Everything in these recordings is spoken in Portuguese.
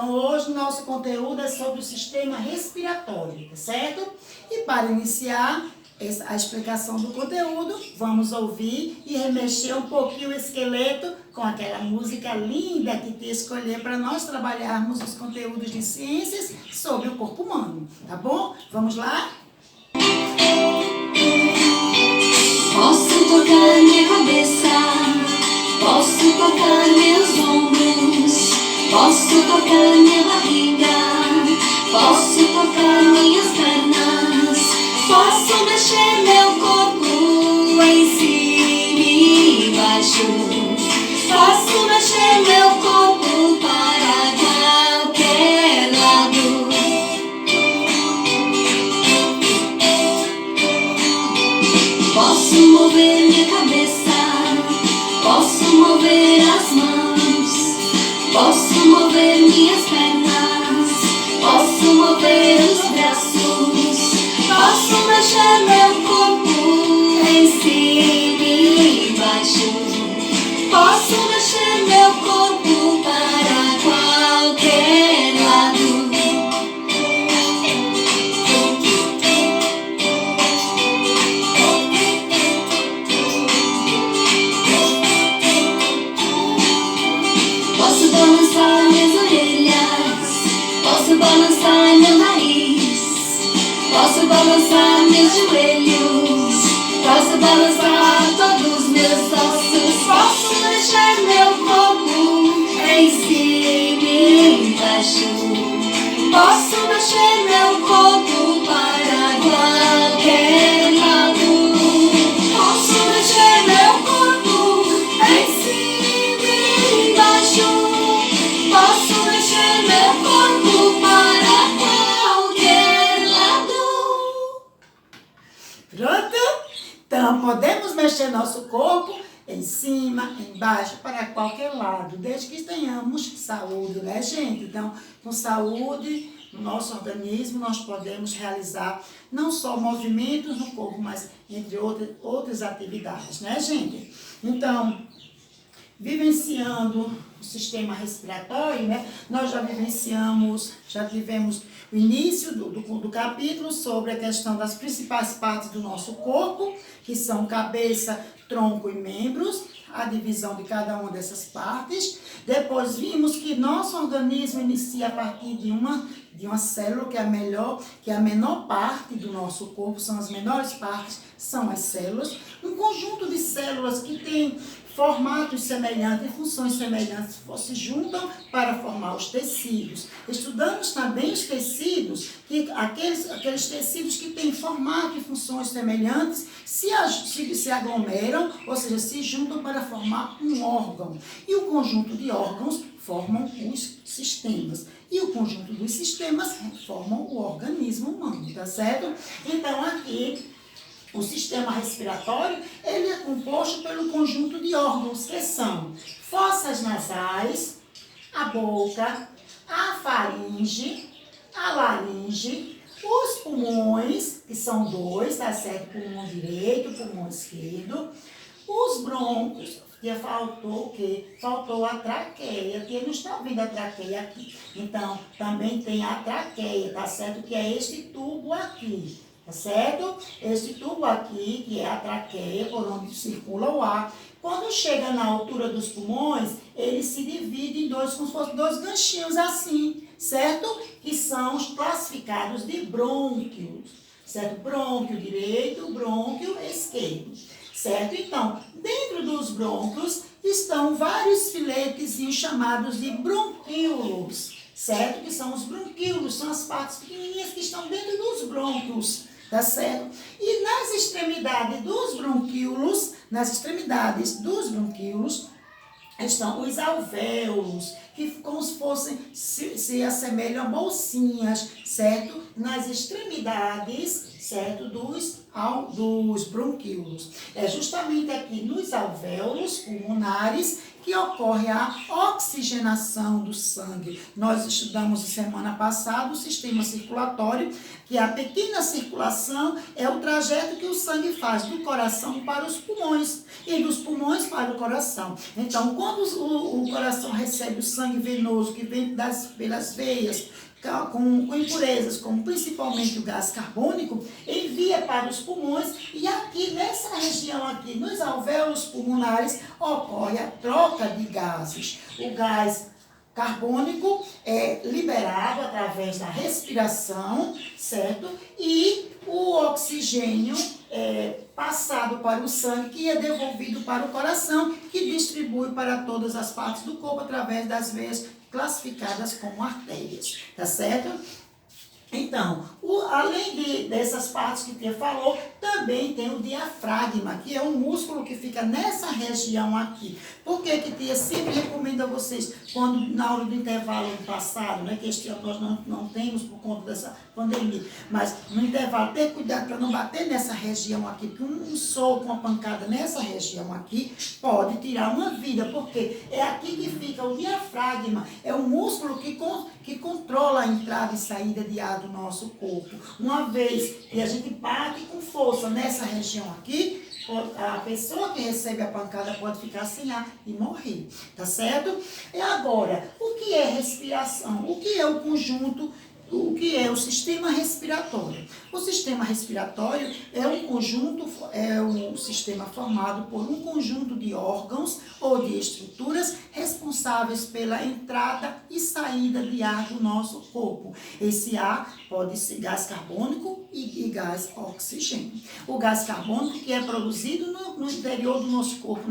Então, hoje o nosso conteúdo é sobre o sistema respiratório, tá certo? E para iniciar a explicação do conteúdo, vamos ouvir e remexer um pouquinho o esqueleto com aquela música linda que te escolher para nós trabalharmos os conteúdos de ciências sobre o corpo humano, tá bom? Vamos lá? Posso tocar minha cabeça, posso tocar meus ombros, posso tocar minha barriga, posso tocar minhas pernas, posso mexer meu corpo em cima e embaixo, posso mexer meu corpo para qualquer lado. Posso mover minha cabeça, posso mover as mãos, posso mover minhas pernas, posso mover os braços, posso mexer meu corpo em cima e embaixo, posso mexer meu corpo para qualquer lado. Posso balançar minhas orelhas, posso balançar meu nariz, posso balançar meus joelhos, posso balançar todos meus ossos, posso mexer meu corpo em cima e embaixo, posso mexer meu corpo para qualquer lado, posso mexer meu corpo em cima e embaixo, posso mexer meu corpo para qualquer lado. Pronto? Então, podemos mexer nosso corpo em cima, embaixo, para qualquer lado, desde que tenhamos saúde, né, gente? Então, com saúde no nosso organismo, nós podemos realizar não só movimentos no corpo, mas entre outras atividades, né, gente? Então, vivenciando o sistema respiratório, né? Nós já tivemos o início do capítulo sobre a questão das principais partes do nosso corpo, que são cabeça, tronco e membros, a divisão de cada uma dessas partes. Depois vimos que nosso organismo inicia a partir de uma célula que é a menor parte do nosso corpo, são as menores partes, são as células. Um conjunto de células que tem formatos semelhantes e funções semelhantes se juntam para formar os tecidos. Estudamos também os tecidos, que aqueles tecidos que têm formato e funções semelhantes se aglomeram, ou seja, se juntam para formar um órgão. E o conjunto de órgãos formam os sistemas. E o conjunto dos sistemas formam o organismo humano, tá certo? Então, aqui, o sistema respiratório, ele é composto pelo conjunto de órgãos que são fossas nasais, a boca, a faringe, a laringe, os pulmões, que são dois, tá certo? Pulmão direito, pulmão esquerdo, os brônquios, que faltou o quê? Faltou a traqueia, que não está vendo a traqueia aqui. Então, também tem a traqueia, tá certo? Que é este tubo aqui. Tá certo? Esse tubo aqui, que é a traqueia, por onde circula o ar, quando chega na altura dos pulmões, ele se divide em dois, como se fossem dois ganchinhos assim, certo? Que são os classificados de brônquios, certo? Brônquio direito, brônquio esquerdo, certo? Então, dentro dos brônquios estão vários filetezinhos chamados de bronquíolos, certo? Que são os bronquíolos, são as partes pequenininhas que estão dentro dos brônquios, tá certo? E nas extremidades dos bronquíolos, estão os alvéolos, que como se fossem, se assemelham a bolsinhas, certo? Nas extremidades, certo? Dos bronquíolos. É justamente aqui nos alvéolos pulmonares que ocorre a oxigenação do sangue. Nós estudamos semana passada o sistema circulatório, que a pequena circulação é o trajeto que o sangue faz do coração para os pulmões e dos pulmões para o coração. Então, quando o coração recebe o sangue, sangue venoso que vem pelas veias, com impurezas, como principalmente o gás carbônico, envia para os pulmões e aqui nessa região aqui, nos alvéolos pulmonares, ocorre a troca de gases. O gás carbônico é liberado através da respiração, certo? E o oxigênio é passado para o sangue, que é devolvido para o coração, que distribui para todas as partes do corpo através das veias classificadas como artérias, tá certo? Então, além dessas partes que Tia falou, também tem o diafragma, que é um músculo que fica nessa região aqui. Por que Tia sempre recomenda a vocês, quando na hora do intervalo do passado, né, que este ano nós não temos por conta dessa pandemia, mas no intervalo ter cuidado para não bater nessa região aqui, porque um soco, uma pancada nessa região aqui pode tirar uma vida, porque é aqui que fica o diafragma, é um músculo que controla a entrada e saída de ar do nosso corpo. Uma vez que a gente bate com força nessa região aqui, a pessoa que recebe a pancada pode ficar sem ar e morrer, tá certo? E agora, o que é respiração? O que é o conjunto? O que é o sistema respiratório? O sistema respiratório é um conjunto, é um sistema formado por um conjunto de órgãos ou de estruturas responsáveis pela entrada e saída de ar do nosso corpo. Esse ar pode ser gás carbônico e gás oxigênio. O gás carbônico que é produzido no interior do nosso corpo,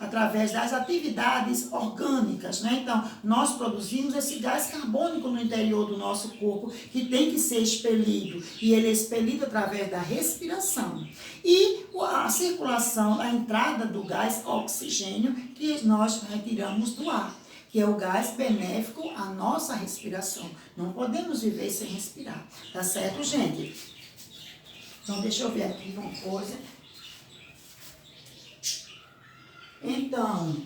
através das atividades orgânicas, né? Então, nós produzimos esse gás carbônico no interior do nosso corpo, que tem que ser expelido, e ele é expelido através da respiração. E a circulação, a entrada do gás oxigênio, que nós retiramos do ar, que é o gás benéfico à nossa respiração. Não podemos viver sem respirar, tá certo, gente? Então, deixa eu ver aqui uma coisa. Então,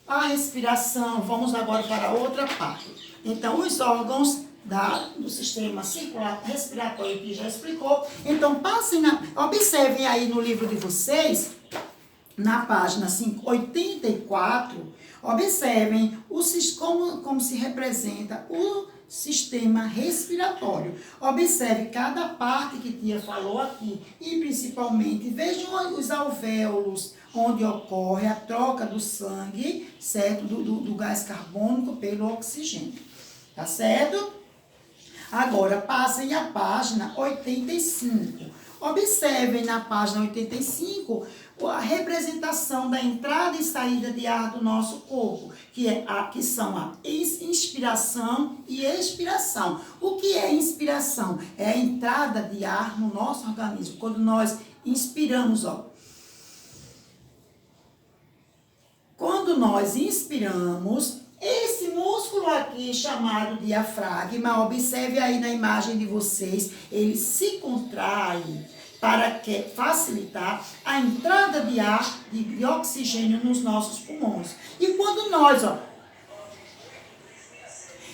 a respiração, vamos agora para outra parte. Então, os órgãos do sistema circular respiratório que já explicou. Então, observem aí no livro de vocês, na página 84, observem como se representa o sistema respiratório. Observe cada parte que Tia falou aqui e principalmente vejam os alvéolos, onde ocorre a troca do sangue, certo? Do gás carbônico pelo oxigênio, tá certo? Agora, passem à página 85. Observem na página 85 a representação da entrada e saída de ar do nosso corpo, que são a inspiração e expiração. O que é inspiração? É a entrada de ar no nosso organismo. Quando nós inspiramos, quando nós inspiramos, esse músculo aqui chamado diafragma, observe aí na imagem de vocês, ele se contrai para facilitar a entrada de ar, de oxigênio nos nossos pulmões. E quando nós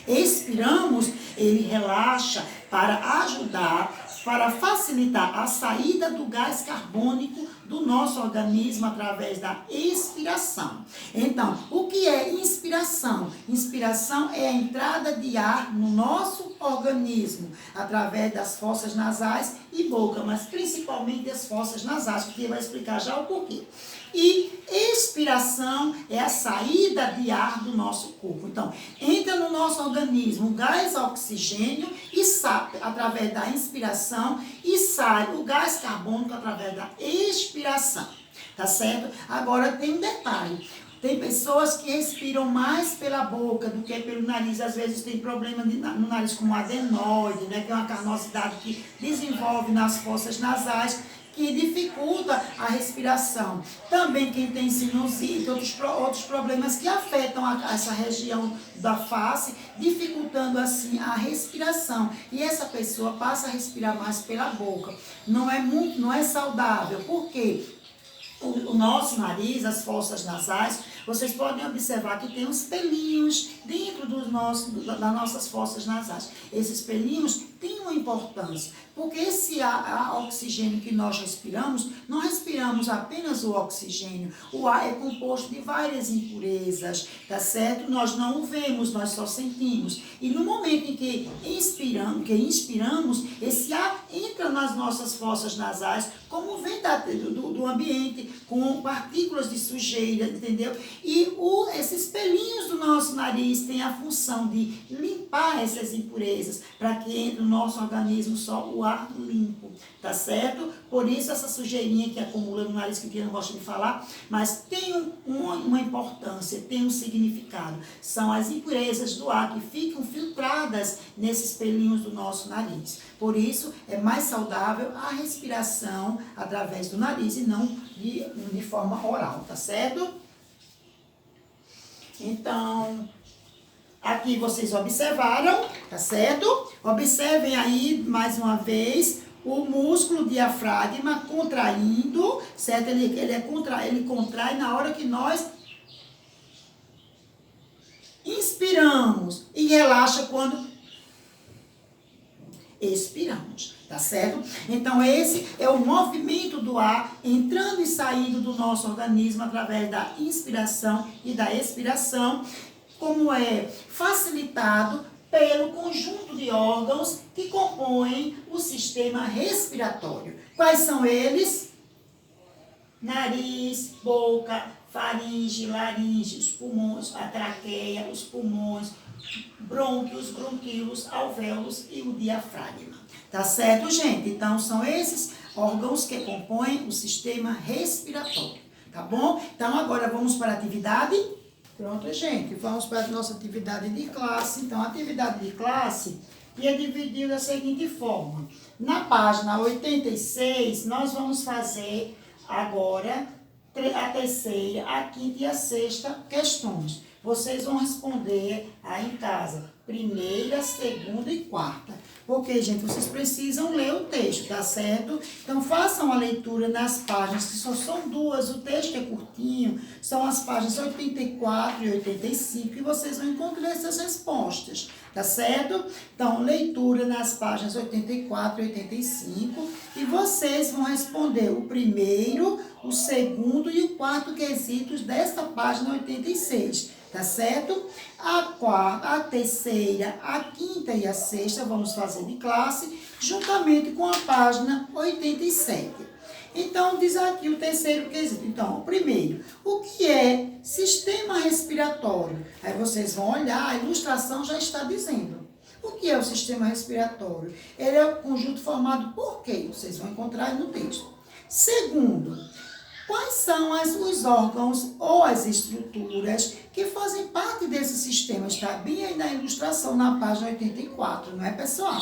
expiramos, ele relaxa para ajudar, para facilitar a saída do gás carbônico do nosso organismo através da expiração. Então, o que é inspiração? Inspiração é a entrada de ar no nosso organismo através das fossas nasais e boca, mas principalmente as fossas nasais, que vai explicar já o porquê. E expiração é a saída de ar do nosso corpo. Então, entra no nosso organismo o gás oxigênio e sai através da inspiração e sai o gás carbônico através da expiração. Tá certo? Agora tem um detalhe. Tem pessoas que respiram mais pela boca do que pelo nariz. Às vezes tem problema no nariz como adenoide, né? Que é uma carnosidade que desenvolve nas fossas nasais, que dificulta a respiração. Também quem tem sinusite, outros problemas que afetam essa região da face, dificultando assim a respiração. E essa pessoa passa a respirar mais pela boca. Não é saudável. Por quê? O nosso nariz, as fossas nasais, vocês podem observar que tem uns pelinhos dentro das nossas fossas nasais. Esses pelinhos têm uma importância, porque esse oxigênio que nós respiramos, não respiramos apenas o oxigênio. O ar é composto de várias impurezas, tá certo? Nós não o vemos, nós só sentimos. E no momento em que inspiramos, esse ar entra nas nossas fossas nasais, como vem do ambiente, com partículas de sujeira, entendeu? E esses pelinhos do nosso nariz têm a função de limpar essas impurezas, para que entre no nosso organismo só o ar limpo, tá certo? Por isso essa sujeirinha que acumula no nariz, que eu não gosto de falar, mas tem uma importância, tem um significado. São as impurezas do ar que ficam filtradas nesses pelinhos do nosso nariz. Por isso é mais saudável a respiração através do nariz e não de forma oral, tá certo? Então, aqui vocês observaram, tá certo? Observem aí, mais uma vez, o músculo diafragma contraindo, certo? Ele contrai na hora que nós inspiramos e relaxa quando expiramos, tá certo? Então, esse é o movimento do ar entrando e saindo do nosso organismo através da inspiração e da expiração, como é facilitado pelo conjunto de órgãos que compõem o sistema respiratório. Quais são eles? Nariz, boca, faringe, laringe, os pulmões, a traqueia, os pulmões, brônquios, bronquíolos, alvéolos e o diafragma. Tá certo, gente? Então, são esses órgãos que compõem o sistema respiratório, tá bom? Então, agora vamos para a atividade. Pronto, gente, vamos para a nossa atividade de classe. Então, a atividade de classe é dividida da seguinte forma. Na página 86, nós vamos fazer agora a terceira, a quinta e a sexta questões. Vocês vão responder aí em casa, primeira, segunda e quarta. Porque, gente, vocês precisam ler o texto, tá certo? Então, façam a leitura nas páginas, que só são duas, o texto é curtinho, são as páginas 84 e 85, e vocês vão encontrar essas respostas, tá certo? Então, leitura nas páginas 84 e 85, e vocês vão responder o primeiro, o segundo e o quarto quesitos desta página 86. Tá certo? A quarta, a terceira, a quinta e a sexta vamos fazer de classe, juntamente com a página 87. Então, diz aqui o terceiro quesito. Então, o primeiro, o que é sistema respiratório? Aí vocês vão olhar, a ilustração já está dizendo. O que é o sistema respiratório? Ele é um conjunto formado por quê? Vocês vão encontrar no texto. Segundo, quais são os órgãos ou as estruturas que fazem parte desse sistema? Está bem aí na ilustração, na página 84, não é, pessoal?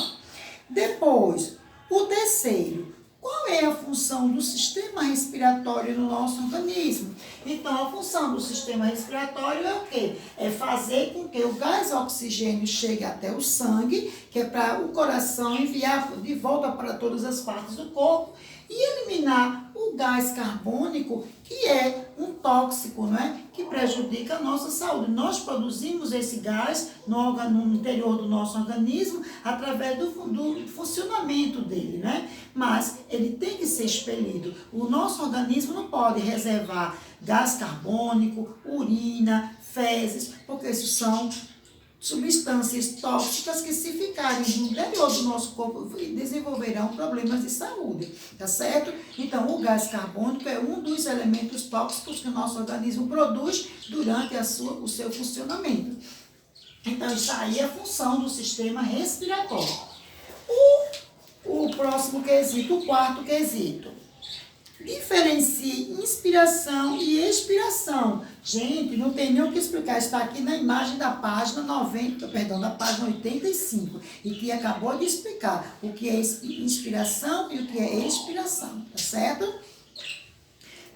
Depois, o terceiro, qual é a função do sistema respiratório no nosso organismo? Então, a função do sistema respiratório é o quê? É fazer com que o gás oxigênio chegue até o sangue, que é para o coração enviar de volta para todas as partes do corpo, e eliminar o gás carbônico, que é um tóxico, não é? Que prejudica a nossa saúde. Nós produzimos esse gás no interior do nosso organismo através do funcionamento dele, né? Mas ele tem que ser expelido. O nosso organismo não pode reservar gás carbônico, urina, fezes, porque isso são substâncias tóxicas que, se ficarem no interior do nosso corpo, desenvolverão problemas de saúde, tá certo? Então, o gás carbônico é um dos elementos tóxicos que o nosso organismo produz durante o seu funcionamento. Então, isso aí é a função do sistema respiratório. O próximo quesito, o quarto quesito. Diferencie inspiração e expiração. Gente, não tem nem o que explicar. Está aqui na imagem da página da página 85. E que acabou de explicar o que é inspiração e o que é expiração. Tá certo?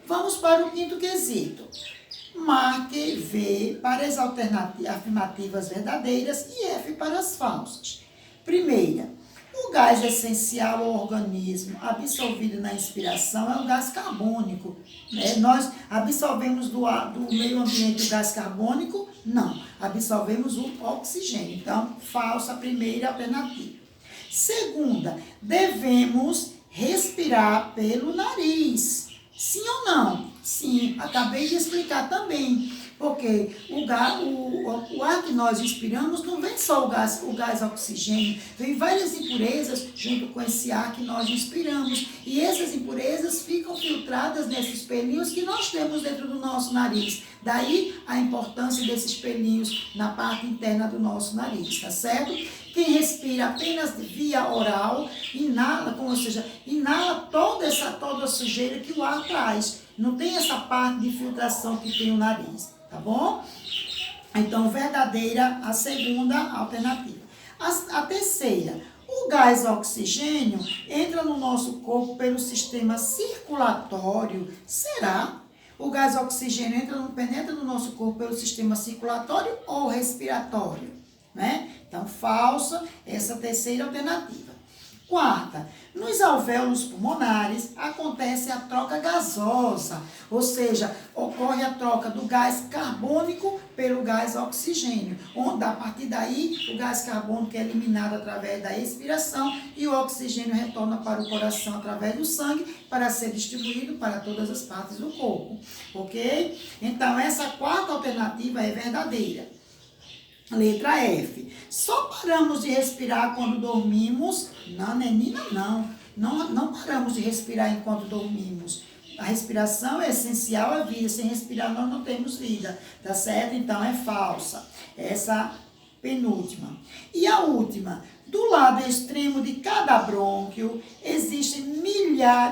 Vamos para o quinto quesito. Marque V para as afirmativas verdadeiras e F para as falsas. Primeira, o gás essencial ao organismo absorvido na inspiração é o gás carbônico. Né? Nós absorvemos do meio ambiente o gás carbônico? Não, absorvemos o oxigênio. Então, falsa a primeira alternativa. Segunda, devemos respirar pelo nariz. Sim ou não? Sim, acabei de explicar também. Porque o ar que nós respiramos não vem só o gás oxigênio, vem várias impurezas junto com esse ar que nós respiramos. E essas impurezas ficam filtradas nesses pelinhos que nós temos dentro do nosso nariz. Daí a importância desses pelinhos na parte interna do nosso nariz, tá certo? Quem respira apenas via oral, inala, ou seja, inala toda a sujeira que o ar traz. Não tem essa parte de filtração que tem o nariz. Tá bom? Então, verdadeira a segunda alternativa. A terceira, o gás oxigênio entra no nosso corpo pelo sistema circulatório. Será? O gás oxigênio penetra no nosso corpo pelo sistema circulatório ou respiratório? Né? Então, falsa essa terceira alternativa. Quarta, nos alvéolos pulmonares acontece a troca gasosa, ou seja, ocorre a troca do gás carbônico pelo gás oxigênio, onde a partir daí o gás carbônico é eliminado através da expiração e o oxigênio retorna para o coração através do sangue para ser distribuído para todas as partes do corpo, ok? Então, essa quarta alternativa é verdadeira. Letra F. Só paramos de respirar quando dormimos? Não, Nenina, não. Não paramos de respirar enquanto dormimos. A respiração é essencial à vida. Sem respirar, nós não temos vida. Tá certo? Então, é falsa. Essa penúltima. E a última. Do lado extremo de cada brônquio, existem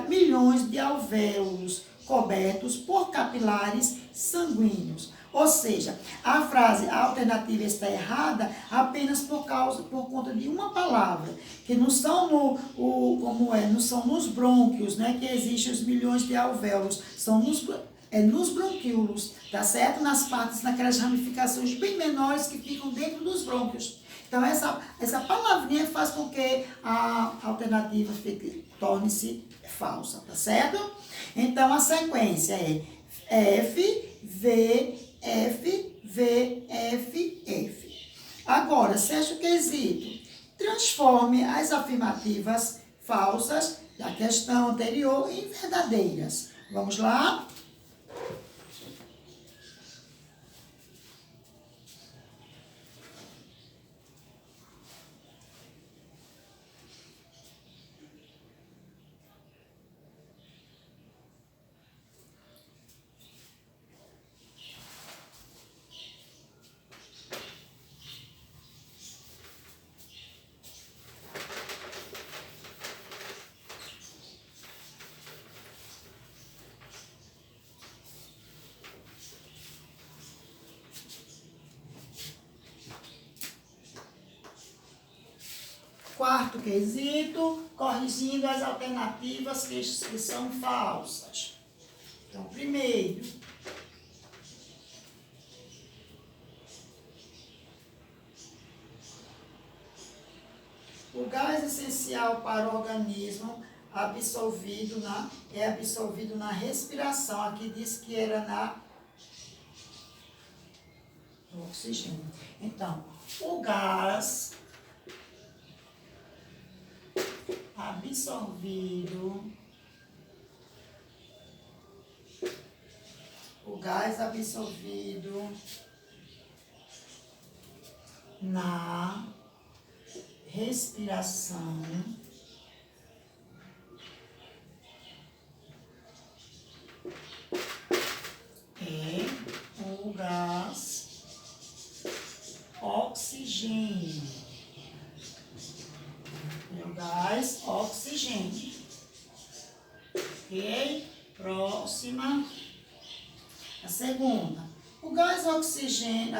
milhões de alvéolos cobertos por capilares sanguíneos. Ou seja, a alternativa está errada apenas por conta de uma palavra, que não são não são nos brônquios, né, que existem os milhões de alvéolos, são nos bronquíolos, tá certo? Naquelas ramificações bem menores que ficam dentro dos brônquios. Então, essa palavrinha faz com que a alternativa torne-se falsa, tá certo? Então, a sequência é F, V, F, V, F, F. Agora, sexto quesito. Transforme as afirmativas falsas da questão anterior em verdadeiras. Vamos lá? Quarto quesito, corrigindo as alternativas que são falsas. Então, primeiro, o gás essencial para o organismo é absorvido na respiração. Aqui diz que era no oxigênio. Então, o gás absorvido na respiração é o gás oxigênio. O gás oxigênio. Ok? Próxima. A segunda. O gás oxigênio,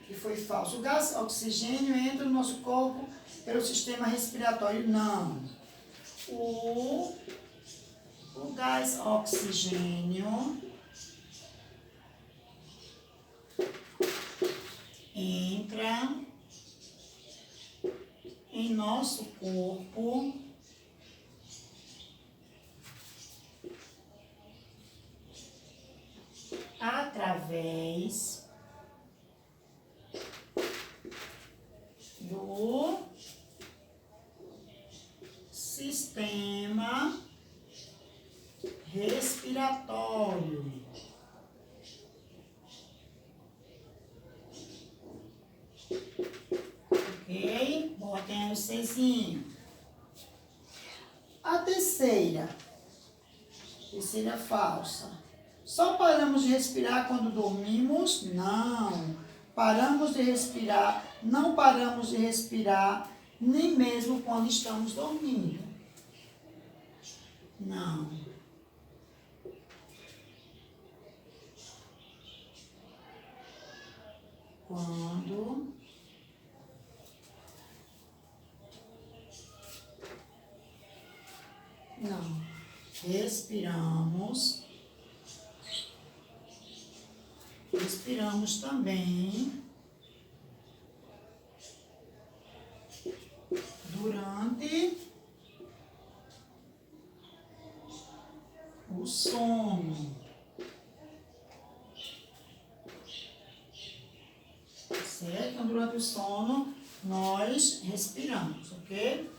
que foi falso. O gás oxigênio entra no nosso corpo pelo sistema respiratório. Não. O gás oxigênio entra em nosso corpo através do sistema respiratório. Ok? Botem aí o Czinho. A terceira falsa. Só paramos de respirar quando dormimos? Não. Paramos de respirar, não paramos de respirar, nem mesmo quando estamos dormindo. Não. Quando não respiramos também durante o sono. Certo? Então, durante o sono, nós respiramos, ok?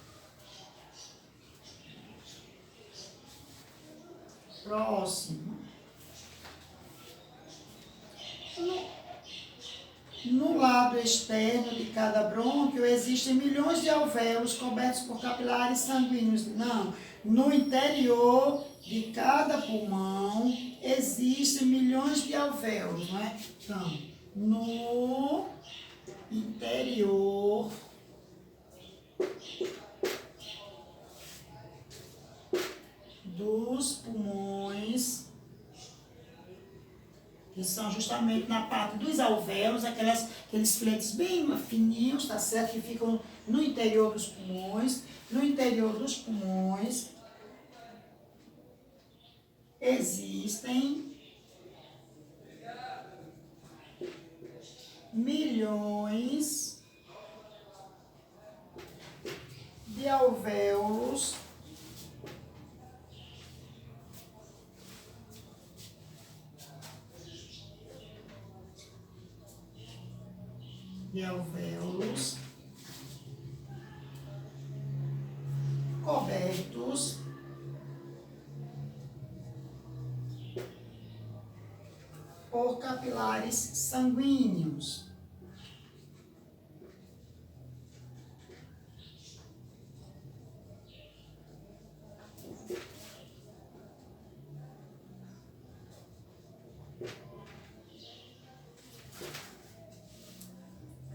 Próximo. No lado externo de cada brônquio existem milhões de alvéolos cobertos por capilares sanguíneos. Não. No interior de cada pulmão existem milhões de alvéolos, não é? Então, no interior dos pulmões, que são justamente na parte dos alvéolos, aqueles fletes bem fininhos, tá certo? Que ficam no interior dos pulmões. No interior dos pulmões existem milhões de alvéolos cobertos por capilares sanguíneos.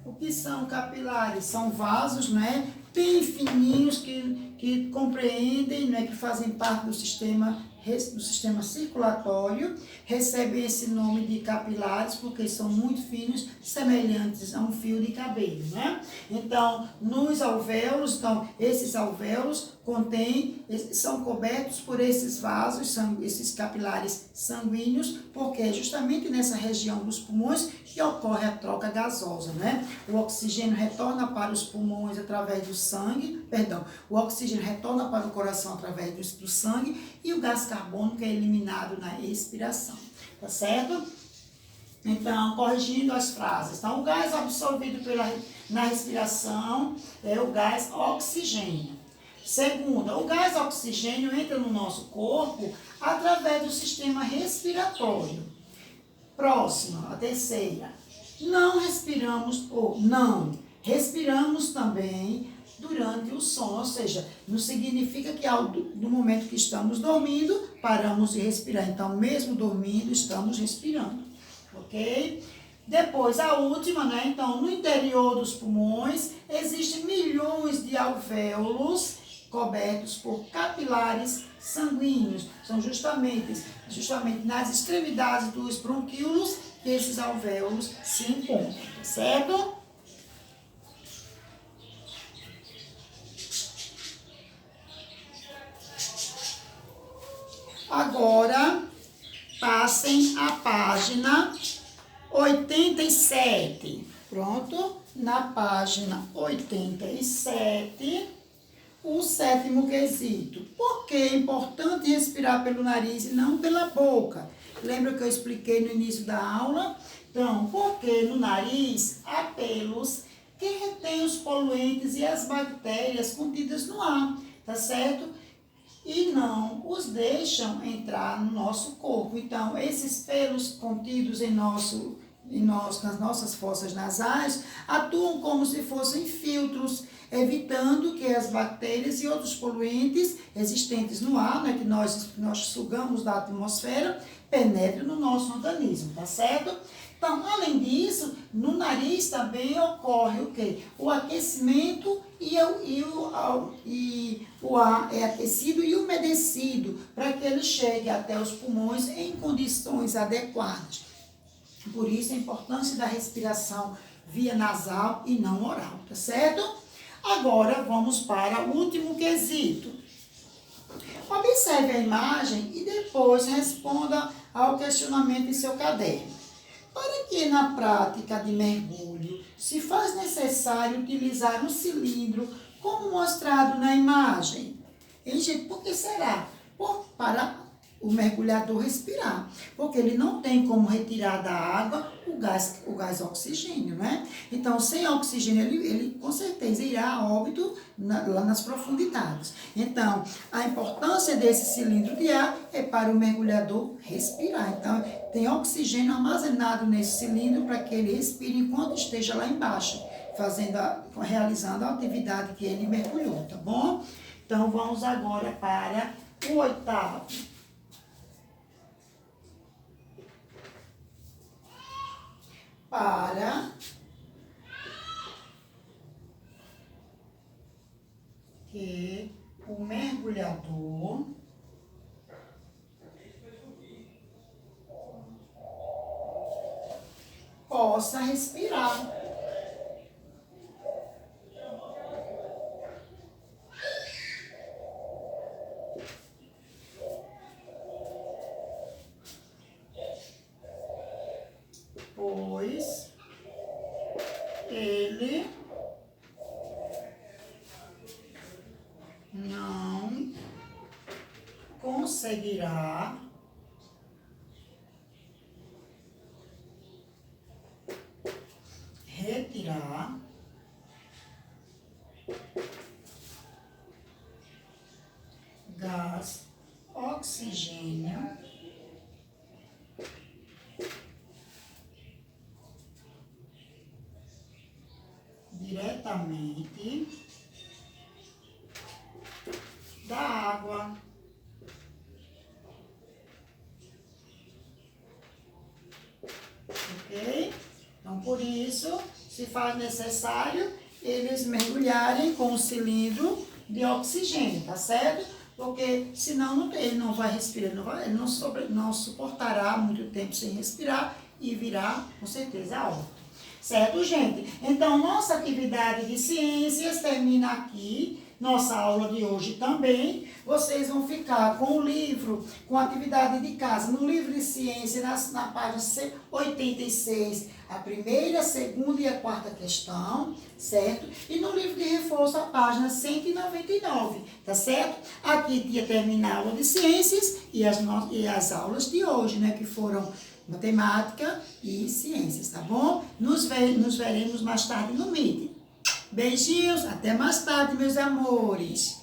O que são capilares? São vasos, né, bem fininhos que compreendem, né, que fazem parte do sistema circulatório, recebem esse nome de capilares porque são muito finos, semelhantes a um fio de cabelo, né? Então, nos alvéolos, esses alvéolos são cobertos por esses vasos, esses capilares sanguíneos, porque é justamente nessa região dos pulmões que ocorre a troca gasosa, né? O oxigênio retorna para os pulmões através do sangue, o oxigênio retorna para o coração através do sangue e o gás carbônico é eliminado na expiração, tá certo? Então, corrigindo as frases. Então, o gás absorvido na respiração é o gás oxigênio. Segunda, o gás oxigênio entra no nosso corpo através do sistema respiratório. Próxima, a terceira. Não respiramos também durante o sono, ou seja, não significa que no momento que estamos dormindo, paramos de respirar. Então, mesmo dormindo, estamos respirando, ok? Depois, a última, né? Então, no interior dos pulmões, existem milhões de alvéolos cobertos por capilares sanguíneos. São justamente nas extremidades dos bronquíolos que esses alvéolos se encontram, tá certo? Agora, passem à página 87. Pronto? na página 87, o 7º quesito. Por que é importante respirar pelo nariz e não pela boca? Lembra que eu expliquei no início da aula? Então, porque no nariz há pelos que retêm os poluentes e as bactérias contidas no ar, tá certo? E não os deixam entrar no nosso corpo. Então, esses pelos contidos nas nossas fossas nasais atuam como se fossem filtros, evitando que as bactérias e outros poluentes existentes no ar, né, que nós sugamos da atmosfera, penetrem no nosso organismo, tá certo? Então, além disso, no nariz também ocorre o quê? O aquecimento e o ar é aquecido e umedecido para que ele chegue até os pulmões em condições adequadas. Por isso, a importância da respiração via nasal e não oral, tá certo? Agora, vamos para o último quesito. Observe a imagem e depois responda ao questionamento em seu caderno. Para que na prática de mergulho se faz necessário utilizar um cilindro como mostrado na imagem? Hein, gente? Por que será? Para o mergulhador respirar, porque ele não tem como retirar da água o gás oxigênio, né? Então, sem oxigênio, ele com certeza irá a óbito lá nas profundidades. Então, a importância desse cilindro de ar é para o mergulhador respirar. Então, tem oxigênio armazenado nesse cilindro para que ele respire enquanto esteja lá embaixo, realizando a atividade que ele mergulhou, tá bom? Então, vamos agora para o 8º. Para que o mergulhador possa respirar. Pois ele não conseguirá retirar gás oxigênio diretamente da água. Ok? Então, por isso, se faz necessário eles mergulharem com o cilindro de oxigênio, tá certo? Porque senão ele não vai respirar, ele não suportará muito tempo sem respirar e virá, com certeza, a óbito. Certo, gente? Então, nossa atividade de ciências termina aqui. Nossa aula de hoje também. Vocês vão ficar com o livro, com a atividade de casa, no livro de ciência, na página 86, a primeira, a segunda e a quarta questão, certo? E no livro de reforço, a página 199, tá certo? Aqui ia terminar a aula de ciências e as aulas de hoje, né, que foram matemática e ciências, tá bom? Nos veremos mais tarde no Meet. Beijinhos, até mais tarde, meus amores.